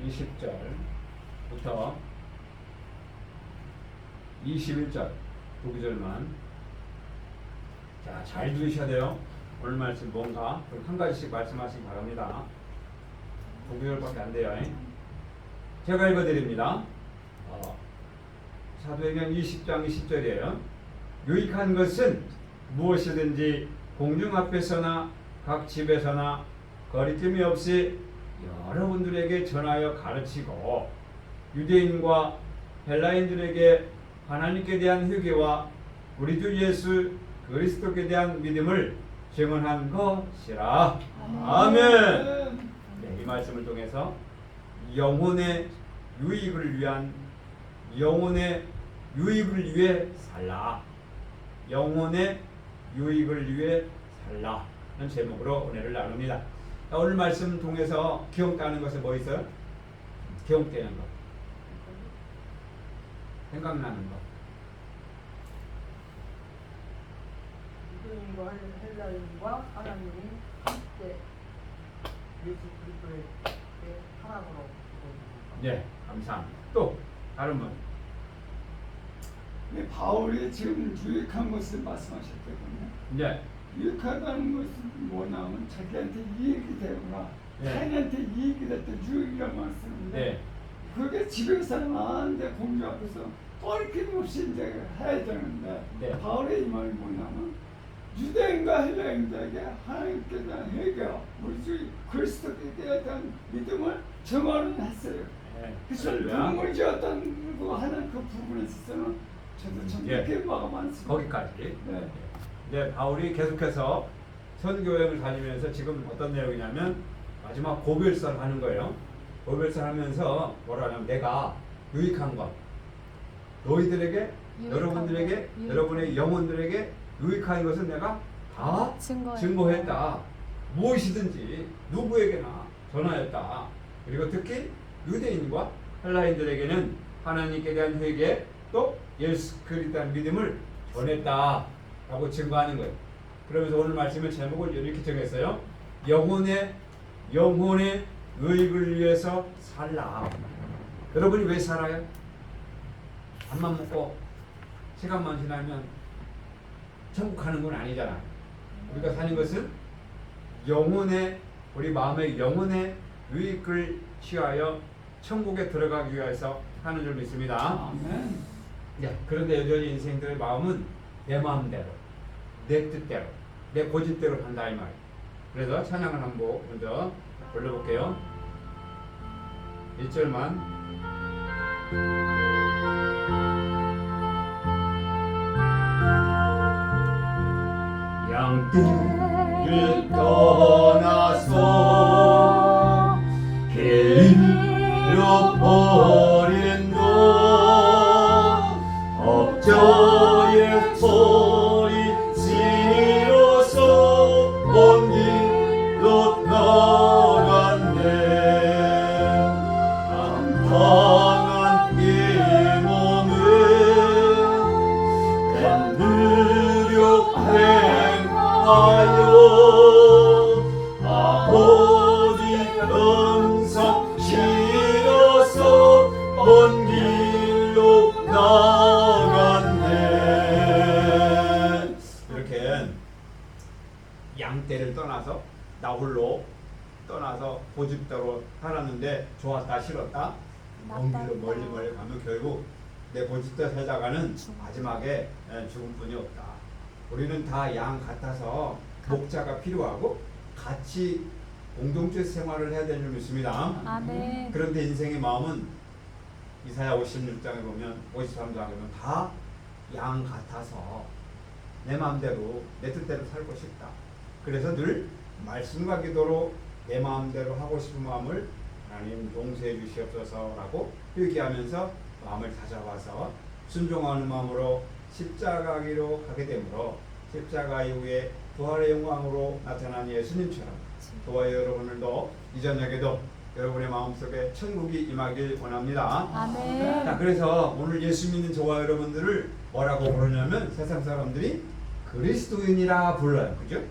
20절부터 21절 두 구절만 자, 잘 들으셔야 돼요. 오늘 말씀 뭔가 한 가지씩 말씀하시기 바랍니다. 두 구절밖에 안 돼요. 제가 읽어드립니다. 사도행전 20장 20절이에요. 유익한 것은 무엇이든지 공중 앞에서나 각 집에서나 거리낌이 없이 여러분들에게 전하여 가르치고 유대인과 헬라인들에게 하나님께 대한 회개와 우리 주 예수 그리스도께 대한 믿음을 증언한 것이라. 아멘. 네, 이 말씀을 통해서 영혼의 유익을 위해 살라. 영혼의 유익을 위해 살라는 제목으로 은혜를 나눕니다. 오늘 말씀 통해서 기억나는 것은 뭐 있어요? 기억되는 것, 생각나는 것. 유대인과 헬라인과 하나님이 함께 예수 그리스도의 하나님으로 네, 감사합니다. 또 다른 분. 네, 바울이 지금 유익한 것을 말씀하셨거든요. 네. 유익하다는 것은 뭐냐면 자기한테 이익이 되거나 네. 타인한테 이익이 될 때 유익이라고 말씀하는데 네. 그게 집에서는 아는데 공주 앞에서 꺼리낌 없이 이제 해야 되는데 네. 바울의 이 말이 뭐냐면 유대인과 헬라인들에게 하나님께 대한 회개와 우리 주 그리스도께 대한 믿음을 증언을 했어요. 네. 그래서 할렐루야. 눈물 지었다는 거 하는 그 부분에 있어서는 저도 참 예. 느낌바가 많습니다. 거기까지. 네. 네, 바울이 계속해서 선교여행을 다니면서 지금 어떤 내용이냐면 마지막 고별설 하는 거예요. 고별설 하면서 뭐라 하냐면 내가 유익한 것, 너희들에게, 여러분들에게, 여러분의 영혼들에게 유익한 것은 내가 다 증거했다. 무엇이든지 누구에게나 전하였다. 그리고 특히 유대인과 헬라인들에게는 하나님께 대한 회개 또 예수 그리스도에 대한 믿음을 전했다 라고 증거하는 거예요. 그러면서 오늘 말씀의 제목을 이렇게 정했어요. 영혼의 유익을 위해서 살라. 여러분이 왜 살아요? 밥만 먹고 시간만 지나면 천국 가는 건 아니잖아. 우리가 사는 것은 우리 마음의 영혼의 유익을 취하여 천국에 들어가기 위해서 하는 줄 믿습니다. 아멘. 네, 그런데 여전히 인생들의 마음은 내 마음대로, 내 뜻대로, 내 고집대로 간다 이 말이에요. 그래서 찬양을 한번 먼저 불러볼게요. 1절만. 양떼를 떠나서 길로 버린 너 업자의 소리 지어서 온 길로 나갔네. 한탄한 이 몸을 견디려 행하여 아버지 음성 실어서 온 길로 나갔네. 이렇게 양떼를 떠나서 나 홀로 떠나서 고집대로 살았는데 좋았다 싫었다 먼 길로 멀리 가면 결국 내 고집대로 살다가는 마지막에 죽음뿐이 없다. 우리는 다 양 같아서 목자가 필요하고 같이 공동체 생활을 해야 되는 줄 믿습니다. 아멘. 그런데 인생의 마음은 이사야 56장에 보면 53장에 보면 다 양 같아서 내 마음대로 내 뜻대로 살고 싶다. 그래서 늘 말씀과 기도로 내 마음대로 하고 싶은 마음을 하나님 용서해 주시옵소서라고 회개하면서 마음을 다잡아서 순종하는 마음으로 십자가기로 가게 되므로 십자가 이후에 부활의 영광으로 나타난 예수님처럼 저와 여러분들도 이 저녁에도 여러분의 마음속에 천국이 임하길 원합니다. 아멘. 자, 그래서 오늘 예수 믿는 저와 여러분들을 뭐라고 부르냐면 세상 사람들이 그리스도인이라 불러요. 그죠?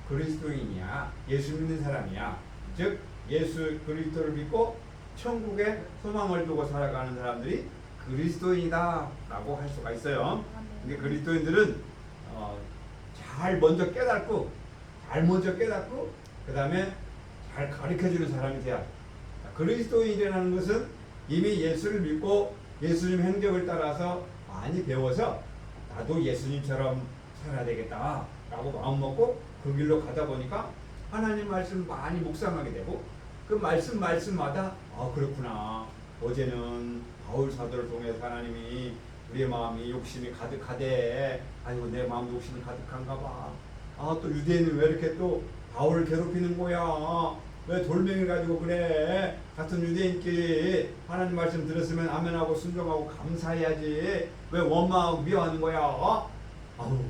그리스도인이야. 예수 믿는 사람이야. 즉 예수 그리스도를 믿고 천국에 소망을 두고 살아가는 사람들이 그리스도인이다 라고 할 수가 있어요. 근데 그리스도인들은 잘 먼저 깨닫고 그 다음에 잘 가르쳐주는 사람이 돼야 돼. 그리스도인이라는 것은 이미 예수를 믿고 예수님 행적을 따라서 많이 배워서 나도 예수님처럼 살아야 되겠다 라고 마음먹고 그 길로 가다 보니까 하나님 말씀 많이 묵상하게 되고 그 말씀마다 그렇구나, 어제는 바울 사도를 통해서 하나님이 우리의 마음이 욕심이 가득하대, 아이고 내 마음 욕심이 가득한가 봐, 또 유대인은 왜 이렇게 또 바울을 괴롭히는 거야, 왜 돌멩이를 가지고 그래, 같은 유대인끼리 하나님 말씀 들었으면 아멘하고 순종하고 감사해야지, 왜 원망하고 미워하는 거야.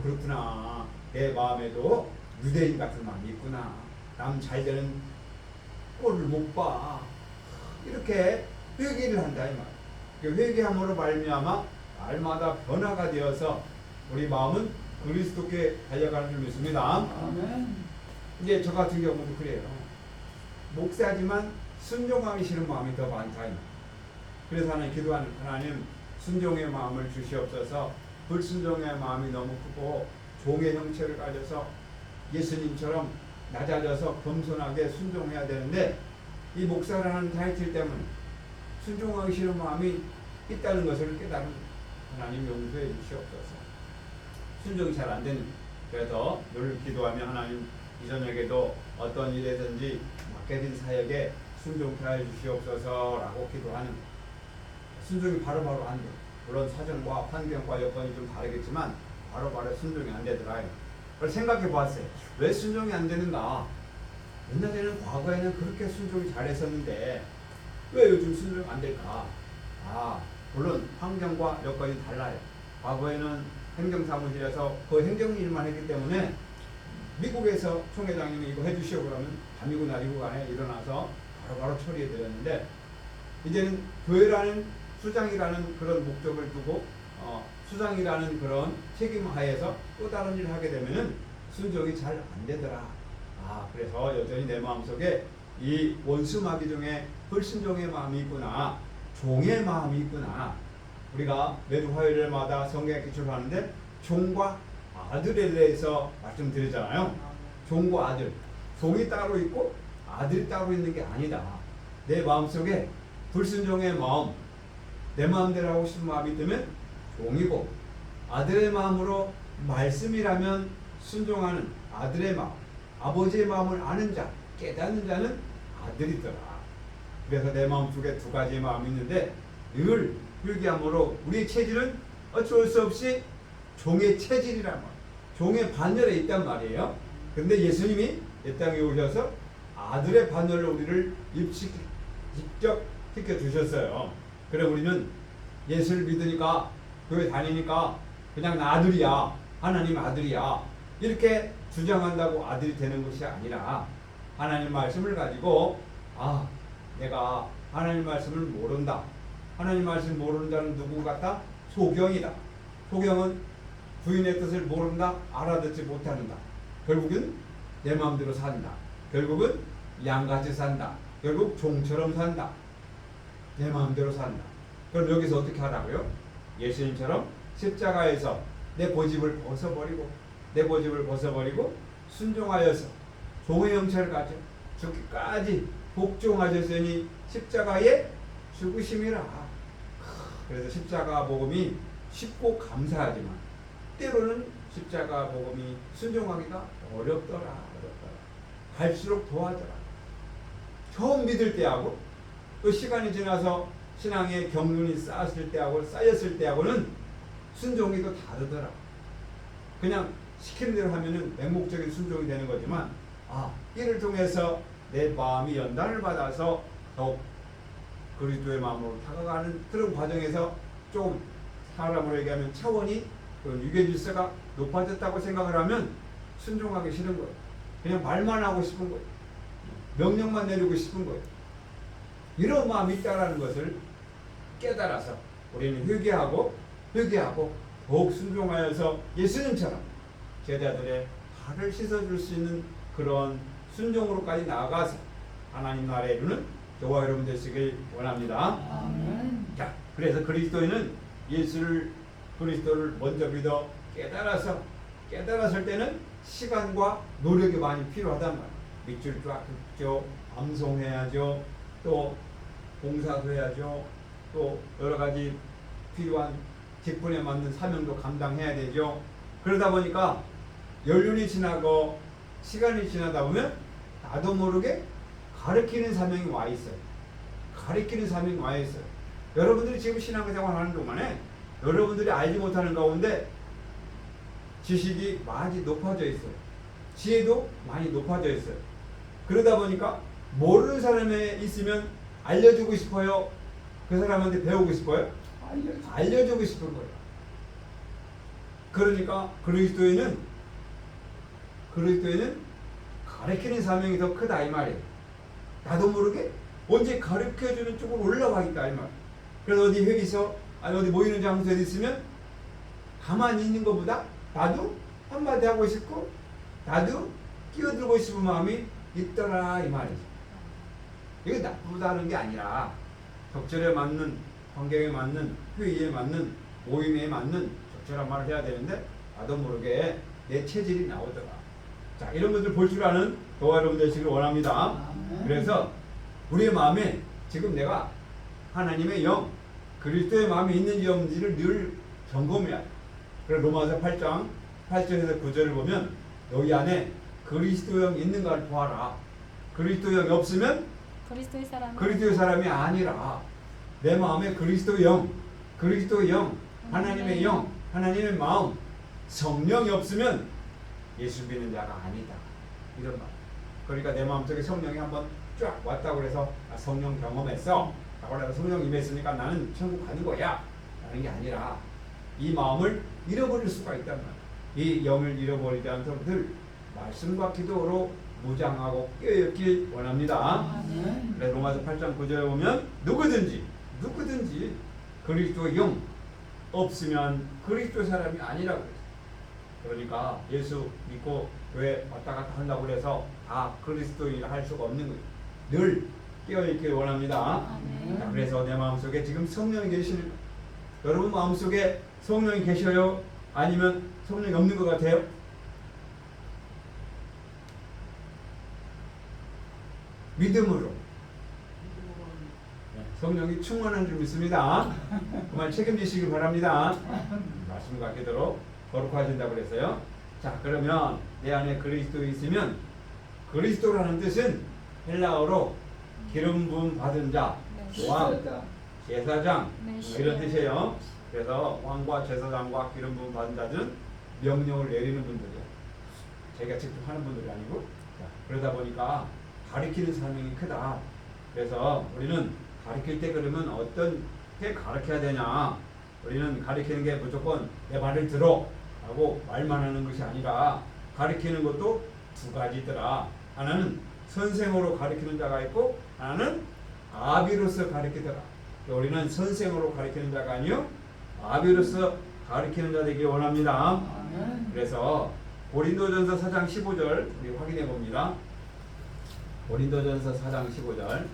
그렇구나, 내 마음에도 유대인 같은 마음이 있구나, 남 잘되는 꼴을 못 봐, 이렇게 회개를 한다 이 말. 회개함으로 말미암아 날마다 변화가 되어서 우리 마음은 그리스도께 달려가는 줄 믿습니다. 아멘. 이제 저 같은 경우도 그래요. 목사지만 순종하기 싫은 마음이 더 많다. 그래서 하나님 기도하는, 하나님 순종의 마음을 주시옵소서. 불순종의 마음이 너무 크고 종의 형체를 가져서 예수님처럼 낮아져서 겸손하게 순종해야 되는데 이 목사라는 타이틀 때문에 순종하기 싫은 마음이 있다는 것을 깨달은 하나님 용서해 주시옵소서. 순종이 잘 안 되는, 그래서 늘 기도하며 하나님 이 저녁에도 어떤 일이든지 맡겨진 사역에 순종케 하여 주시옵소서라고 기도하는, 순종이 바로바로 안 돼. 물론 사정과 환경과 여건이 좀 다르겠지만 바로바로 순종이 안 되더라요. 그래서 생각해 봤어요. 왜 순종이 안 되는가? 옛날에는 과거에는 그렇게 순종이 잘했었는데 왜 요즘 순종이 안 될까? 물론 환경과 여건이 달라요. 과거에는 행정사무실에서 그 행정일만 했기 때문에 미국에서 총회장님이 이거 해주시오 그러면 밤이고 날이고 간에 일어나서 바로바로 처리해 드렸는데, 이제는 교회라는 수장이라는 그런 목적을 두고 수장이라는 그런 책임 하에서 또 다른 일을 하게 되면은 순종이 잘 안 되더라. 그래서 여전히 내 마음속에 이 원수마귀 중에 불순종의 마음이 있구나, 종의 마음이 있구나. 우리가 매주 화요일마다 성경 기출하는데 종과 아들에 대해서 말씀드리잖아요. 종과 아들, 종이 따로 있고 아들이 따로 있는 게 아니다. 내 마음속에 불순종의 마음, 내 마음대로 하고 싶은 마음이 있다면 종이고, 아들의 마음으로 말씀이라면 순종하는 아들의 마음, 아버지의 마음을 아는 자, 깨닫는 자는 아들이더라. 그래서 내 마음속에 두 가지의 마음이 있는데 늘 회개함으로 우리의 체질은 어쩔 수 없이 종의 체질이란 말, 종의 반열에 있단 말이에요. 그런데 예수님이 이 땅에 오셔서 아들의 반열을 우리를 직접 시켜주셨어요. 그래 우리는 예수를 믿으니까, 교회 다니니까 그냥 나 아들이야, 하나님 아들이야, 이렇게 주장한다고 아들이 되는 것이 아니라 하나님 말씀을 가지고 내가 하나님 말씀을 모른다. 하나님 말씀 모르는 자는 누구 같다? 소경이다. 소경은 부인의 뜻을 모른다, 알아듣지 못한다. 결국은 내 마음대로 산다. 결국은 양같이 산다. 결국 종처럼 산다. 내 마음대로 산다. 그럼 여기서 어떻게 하라고요? 예수님처럼 십자가에서 내 고집을 벗어버리고 순종하여서 종의 형체를 가져 죽기까지 복종하셨으니 십자가의 죽으심이라. 그래서 십자가 복음이 쉽고 감사하지만 때로는 십자가 복음이 순종하기가 어렵더라. 갈수록 더하더라. 처음 믿을 때하고 또 시간이 지나서 신앙의 경륜이 쌓였을 때하고는 순종이 더 다르더라. 그냥 시키는 대로 하면은 맹목적인 순종이 되는 거지만 이를 통해서 내 마음이 연단을 받아서 더욱 그리스도의 마음으로 다가가는 그런 과정에서 좀 사람으로 얘기하면 차원이 유교 질서가 높아졌다고 생각을 하면 순종하기 싫은 거예요. 그냥 말만 하고 싶은 거예요. 명령만 내리고 싶은 거예요. 이런 마음이 있다라는 것을 깨달아서 우리는 회개하고 더욱 순종하여서 예수님처럼 제자들의 발을 씻어줄 수 있는 그런 순종으로까지 나아가서 하나님 나라에 이루는 저와 여러분 되시길 원합니다. 아멘. 자, 그래서 그리스도인은 그리스도를 먼저 믿어 깨달았을 때는 시간과 노력이 많이 필요하단 말이에요. 밑줄 쫙 긋죠, 암송해야죠, 또 봉사도 해야죠, 또 여러 가지 필요한 직분에 맞는 사명도 감당해야 되죠. 그러다 보니까 연륜이 지나고 시간이 지나다 보면 나도 모르게 가르치는 사명이 와 있어요. 가르치는 사명이 와 있어요. 여러분들이 지금 신앙생활 하는 동안에 여러분들이 알지 못하는 가운데 지식이 많이 높아져 있어요. 지혜도 많이 높아져 있어요. 그러다 보니까 모르는 사람에 있으면 알려주고 싶어요. 그 사람한테 배우고 싶어요. 알려주고 싶은 거예요. 그러니까 그리스도인은 가르치는 사명이 더 크다 이 말이에요. 나도 모르게 언제 가르쳐주는 쪽으로 올라와 있다 이 말. 그래서 어디 회의서 아니 어디 모이는 장소에 있으면 가만히 있는 것보다 나도 한마디 하고 싶고 나도 끼어들고 싶은 마음이 있더라 이 말이죠. 이게 나쁘다는 게 아니라 적절에 맞는 환경에 맞는 회의에 맞는 모임에 맞는 적절한 말을 해야 되는데 나도 모르게 내 체질이 나오더라. 자, 이런 것들 볼 줄 아는 저와 여러분 되시길 원합니다. 그래서 우리의 마음에 지금 내가 하나님의 영, 그리스도의 마음이 있는지 없는지를 늘 점검해야 돼. 그래서 로마서 8장 8절에서 9절을 보면 너희 안에 그리스도 영이 있는가를 보아라. 그리스도 영이 없으면 그리스도의 사람이 아니라 내 마음에 그리스도의 영, 하나님의 영, 하나님의 마음, 성령이 없으면 예수 믿는 자가 아니다. 이런 말. 그러니까 내 마음속에 성령이 한번 쫙 왔다고 해서 성령 경험했어. 라고 성령 임했으니까 나는 천국 가는 거야. 라는 게 아니라 이 마음을 잃어버릴 수가 있단 말이야. 이 영을 잃어버리지 않도록 늘 말씀과 기도로 무장하고 깨어있길 원합니다. 그래서 로마서 8장 9절에 보면 누구든지 그리스도의 영 없으면 그리스도 사람이 아니라고 그랬어요. 그러니까 예수 믿고 교회 왔다 갔다 한다고 해서 다 그리스도인이라 할 수가 없는 거예요. 늘 깨어있길 원합니다. 자, 그래서 내 마음속에 지금 성령이 계시는 거예요. 여러분 마음속에 성령이 계셔요? 아니면 성령이 없는 것 같아요? 믿음으로 성령이 충만한 줄 믿습니다. 그만 책임지시길 바랍니다. 말씀과 기도로 거룩하신다고 그랬어요. 자, 그러면 내 안에 그리스도 있으면 그리스도라는 뜻은 헬라어로 기름 부음 받은 자, 왕, 제사장 이런 뜻이에요. 그래서 왕과 제사장과 기름 부음 받은 자들은 명령을 내리는 분들이에요. 자기가 직접 하는 분들이 아니고. 자, 그러다 보니까 가르치는 사명이 크다. 그래서 우리는 가르칠 때 그러면 어떻게 가르쳐야 되냐. 우리는 가르치는 게 무조건 내 말을 들어 라고 말만 하는 것이 아니라 가르치는 것도 두 가지더라. 하나는 선생으로 가르치는 자가 있고 하나는 아비로서 가르치더라. 우리는 선생으로 가르치는 자가 아니요 아비로서 가르치는 자 되길 원합니다. 그래서 고린도전서 4장 15절 우리 확인해 봅니다. 고린도전서 4장 15절.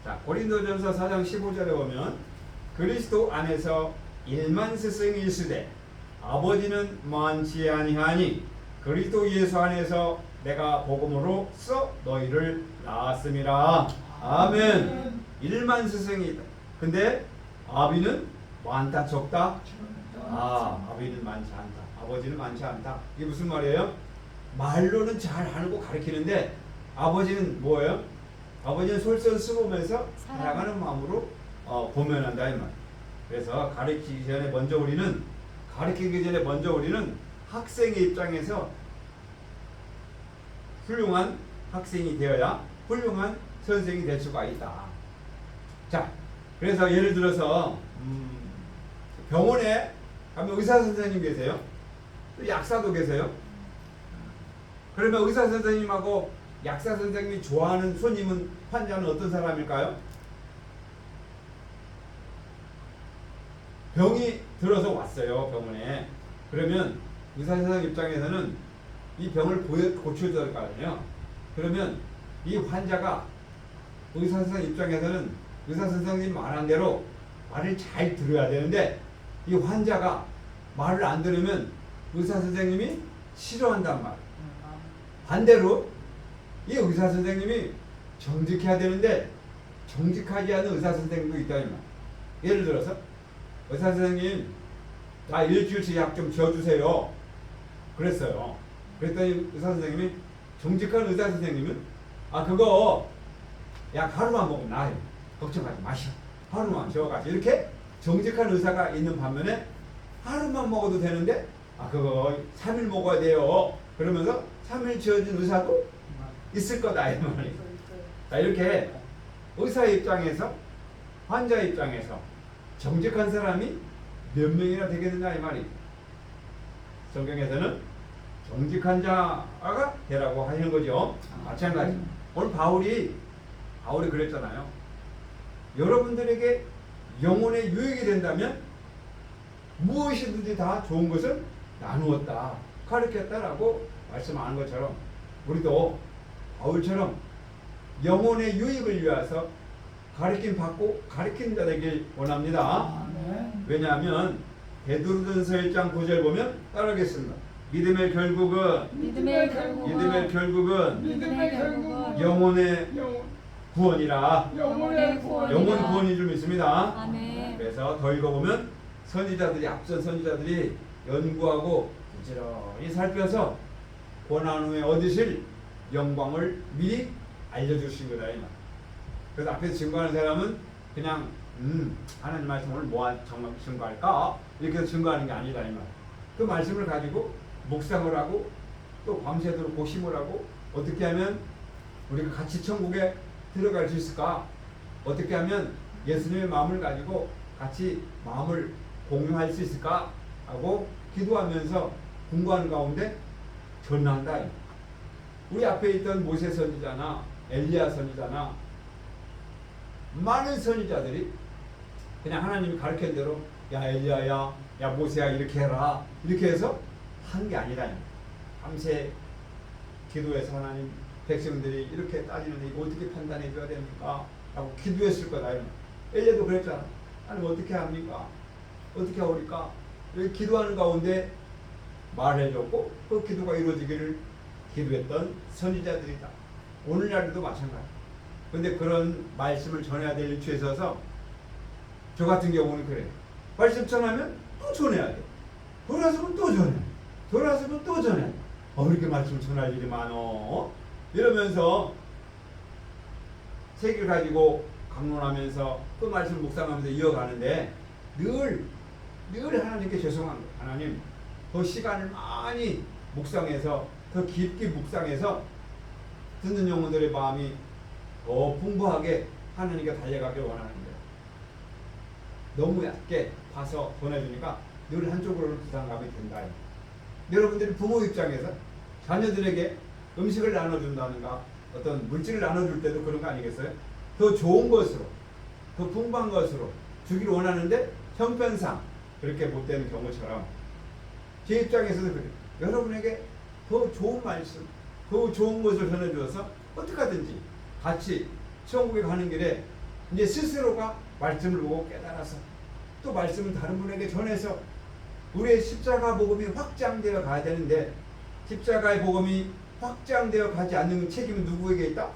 자, 고린도전서 4장 15절에 보면 그리스도 안에서 일만 스승이 있으되 아버지는 많지 아니하니 그리스도 예수 안에서 내가 복음으로 써 너희를 낳았음이라. 아멘. 일만 스승이 있다. 근데 아비는 많다 적다? 아비는 많지 않다. 아버지는 많지 않다. 이게 무슨 말이에요? 말로는 잘 하고 가르치는데 아버지는 뭐예요? 아버지는 솔선수범해서 살아가는 마음으로 보면한다 이 말. 그래서 가르치기 전에 먼저 우리는 학생의 입장에서 훌륭한 학생이 되어야 훌륭한 선생이 될 수가 있다. 자, 그래서 예를 들어서 병원에 가면 의사 선생님 계세요. 또 약사도 계세요. 그러면 의사 선생님하고 약사 선생님이 좋아하는 손님은 환자는 어떤 사람일까요? 병이 들어서 왔어요, 병원에. 그러면 의사 선생 입장에서는 이 병을 고쳐줘야 될 거 아니에요. 그러면 이 환자가 의사 선생 입장에서는 의사 선생님 말한 대로 말을 잘 들어야 되는데, 이 환자가 말을 안 들으면 의사 선생님이 싫어한단 말. 반대로 이 의사 선생님이 정직해야 되는데 정직하지 않은 의사 선생님도 있다 이 말. 예를 들어서 의사 선생님, 나 일주일치 약 좀 지어주세요. 그랬어요. 그랬더니 의사 선생님이, 정직한 의사 선생님은 그거 약 하루만 먹으면 나아요. 걱정하지 마시오. 하루만 지어가지고. 이렇게 정직한 의사가 있는 반면에 하루만 먹어도 되는데 그거 3일 먹어야 돼요. 그러면서 3일 지어준 의사도 있을 거다 이 말이에요. 자, 이렇게 의사 입장에서 환자 입장에서 정직한 사람이 몇 명이나 되겠느냐 이 말이에요. 성경에서는 정직한 자가 되라고 하시는 거죠. 마찬가지. 오늘 바울이 그랬잖아요. 여러분들에게 영혼의 유익이 된다면 무엇이든지 다 좋은 것을 나누었다, 가르쳤다라고 말씀하는 것처럼 우리도 바울처럼 영혼의 유익을 위해서 가르침 받고 가르치는 자 되길 원합니다. 왜냐하면 베드로전서 1장 9절 보면 따라하겠습니다. 믿음의 결국은 영혼의 구원이라. 영혼 구원인 줄 믿습니다. 아멘. 그래서 더 읽어보면 앞선 선지자들이 연구하고 부지런히 살펴서 고난 후에 얻으실 영광을 미리 알려주신 거다 이 말. 그래서 앞에서 증거하는 사람은 그냥 하나님 말씀 오늘 정말 증거할까? 이렇게 해서 증거하는 게 아니다 이 말. 그 말씀을 가지고 묵상을 하고 또 밤새도록 고심을 하고 어떻게 하면 우리가 같이 천국에 들어갈 수 있을까? 어떻게 하면 예수님의 마음을 가지고 같이 마음을 공유할 수 있을까? 하고 기도하면서 공부하는 가운데 전한다. 우리 앞에 있던 모세 선지자나 엘리야 선지자나 많은 선지자들이 그냥 하나님이 가르친 대로 야 엘리야야, 야 모세야 이렇게 해라 이렇게 해서 한 게 아니라 밤새 기도해서 하나님 백성들이 이렇게 따지는데 이거 어떻게 판단해 줘야 됩니까? 라고 기도했을 거다. 엘리야도 그랬잖아. 하나님 어떻게 합니까? 어떻게 하오리까? 이렇게 기도하는 가운데 말해줬고 그 기도가 이루어지기를 기도했던 선지자들이다. 오늘날도 마찬가지. 근데 그런 말씀을 전해야 될 위치에 서서 저 같은 경우는 그래요. 말씀 전하면 또 전해야 돼. 돌아서면 또 전해. 돌아서면 또 전해. 이렇게 말씀을 전할 일이 많어. 이러면서 책을 가지고 강론하면서 그 말씀을 묵상하면서 이어가는데 늘 하나님께 죄송한 거예요. 하나님 더 시간을 많이 묵상해서 더 깊게 묵상해서 듣는 영혼들의 마음이 더 풍부하게 하나님께 달려가길 원하는데 너무 얕게 봐서 보내주니까 늘 한쪽으로 부담감이 된다. 여러분들이 부모 입장에서 자녀들에게 음식을 나눠준다든가 어떤 물질을 나눠줄 때도 그런 거 아니겠어요? 더 좋은 것으로 더 풍부한 것으로 주기를 원하는데 형편상 그렇게 못 되는 경우처럼 제 입장에서도 그래요. 여러분에게 더 좋은 말씀, 더 좋은 것을 전해주어서 어떻게 하든지 같이 천국에 가는 길에 이제 스스로가 말씀을 보고 깨달아서 또 말씀을 다른 분에게 전해서 우리의 십자가 복음이 확장되어 가야 되는데 십자가의 복음이 확장되어 가지 않는 책임은 누구에게 있다?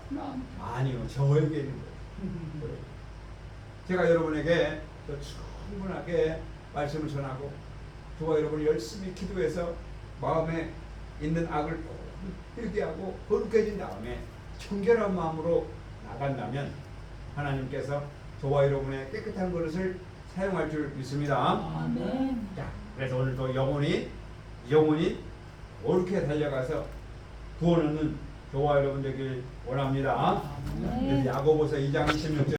아니요, 저에게 있는 거예요. 제가 여러분에게 더 충분하게 말씀을 전하고 저와 여러분이 열심히 기도해서 마음에 있는 악을 회개하고 거룩해진 다음에 청결한 마음으로 나간다면 하나님께서 저와 여러분의 깨끗한 그릇을 사용할 줄 믿습니다. 아멘. 자, 그래서 오늘도 영혼이 옳게 달려가서 구원 얻는 저와 여러분 되길 원합니다. 그래서 야고보서 2장 26절